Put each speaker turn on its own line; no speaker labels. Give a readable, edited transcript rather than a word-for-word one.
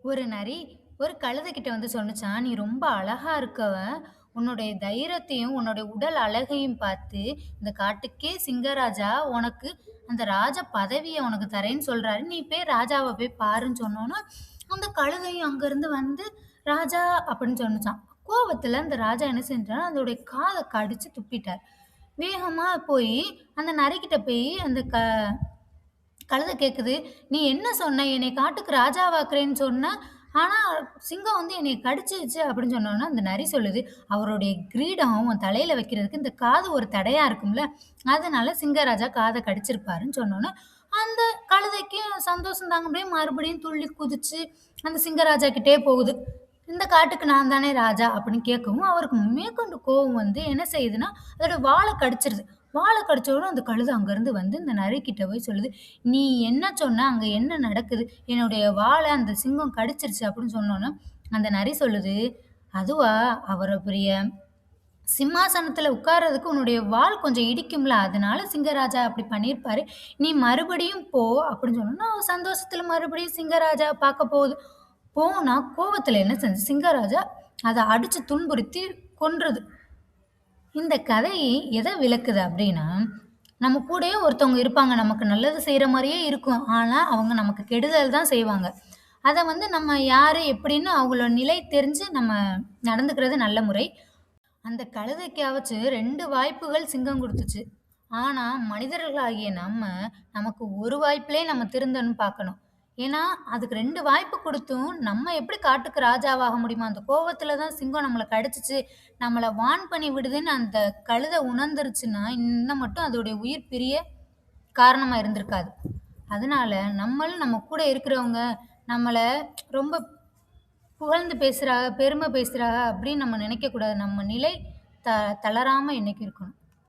ஒரு நரி ஒரு கழுதைகிட்ட வந்து சொன்னுச்சாம், "நீ ரொம்ப அழகா இருக்கவ. உன்னுடைய தைரியத்தையும், உன்னுடைய உடல் அழகையும் பார்த்து, இந்த காட்டுக்கே சிங்கராஜா உனக்கு அந்த ராஜ பதவிய உனக்கு தரேன்னு சொல்றாரு. நீ போய் ராஜாவ போய் பாருன்னு" சொன்னோன, அந்த கழுதையும் அங்கருந்து வந்து, "ராஜா" அப்படின்னு சொன்னுச்சாம். கோவத்துல அந்த ராஜா என்ன செஞ்சார், அதோடைய காத கடிச்சு துப்பிட்டார். வேகமா போயி, அந்த நரிக்கிட்ட போயி அந்த கழுதை கேட்குது, "நீ என்ன சொன்ன? என்னைய காட்டுக்கு ராஜாவாக்குறேன்னு சொன்ன. ஆனா, சிங்கம் வந்து என்னைய கடிச்சிருச்சு" அப்படின்னு சொன்னோனே, அந்த நரி சொல்லுது, "அவருடைய கிரீடம் உன் தலையில வைக்கிறதுக்கு இந்த காது ஒரு தடையா இருக்கும்ல, அதனால சிங்கராஜா காத கடிச்சிருப்பாருன்னு" சொன்னோனே, அந்த கழுதைக்கு சந்தோஷம் தாங்க முடியாம மறுபடியும் துள்ளி குதிச்சு, அந்த சிங்கராஜா கிட்டயே போகுது. "இந்த காட்டுக்கு நான் தானே ராஜா" அப்படின்னு கேட்கவும், அவருக்கு மேற்கொண்டு கோவம் வந்து என்ன செய்யுதுன்னா, அதோட வால கடிச்சிருது. வால கடிச்ச உடனே அந்த கழுதை அங்கருந்து வந்து இந்த நரிக்கிட்ட போய் சொல்லுது, "நீ என்ன சொன்ன? அங்க என்ன நடக்குது? என்னுடைய வால அந்த சிங்கம் கடிச்சிருச்சு" அப்படின்னு சொன்னோனே, அந்த நரி சொல்லுது, "அதுவா? அவர பெரிய சிம்மாசனத்துல உட்கார்றதுக்கு உன்னுடைய வால் கொஞ்சம் இடிக்கும்ல, அதனால சிங்கராஜா அப்படி பண்ணியிருப்பாரு. நீ மறுபடியும் போ" அப்படின்னு சொன்னோனே, அவ சந்தோஷத்துல மறுபடியும் சிங்கராஜாவ பார்க்க போகுது. போனா கோவத்துல என்ன செஞ்சு சிங்கராஜா அத அடிச்சு துன்புறுத்தி கொன்றுது. இந்த கதை எத விளக்குது அப்டின்னா, நம்ம கூடயே ஒருத்தவங்க இருப்பாங்க. நமக்கு நல்லது செய்ற மாரியே இருக்கும். ஆனா, அவங்க நமக்கு கெடுதல் தான் செய்வாங்க. அத வந்து நம்ம யாரு எப்டின்னு அவங்களோட நிலை தெரிஞ்சு நம்ம நடந்துக்கிறது நல்ல முறை. அந்த கழுதைக்காவாச்சு 2 வாய்ப்புகள் சிங்கம் குடுத்துச்சு. ஆனா, மனிதர்களாகிய நம்ம, நமக்கு ஒரு வாய்ப்பிலே நம்ம திருந்தணும்னு பார்க்கணும். ஏன்னா, அதுக்கு 2 வாய்ப்பு குடுத்தும், நம்ம எப்படி காட்டுக்கு ராஜாவாக முடியுமா? அந்த கோவத்துல தான் சிங்கம் நம்மள கடிச்சுச்சு, நம்மள வார்ன் பண்ணி விடுதுன்னு அந்த கழுதை உணர்ந்துருச்சுன்னா, இன்னும் மட்டும் அதோடைய உயிர் பிரிய காரணமா இருந்திருக்காது. அதனால நம்மளும் நம்ம கூட இருக்கிறவங்க, நம்மள ரொம்ப புகழ்ந்து பேசுறாக, பெருமை பேசுறாக அப்படின்னு நம்ம நினைக்கக்கூடாது. நம்ம நிலை தளராம என்னைக்கும் இருக்கணும்.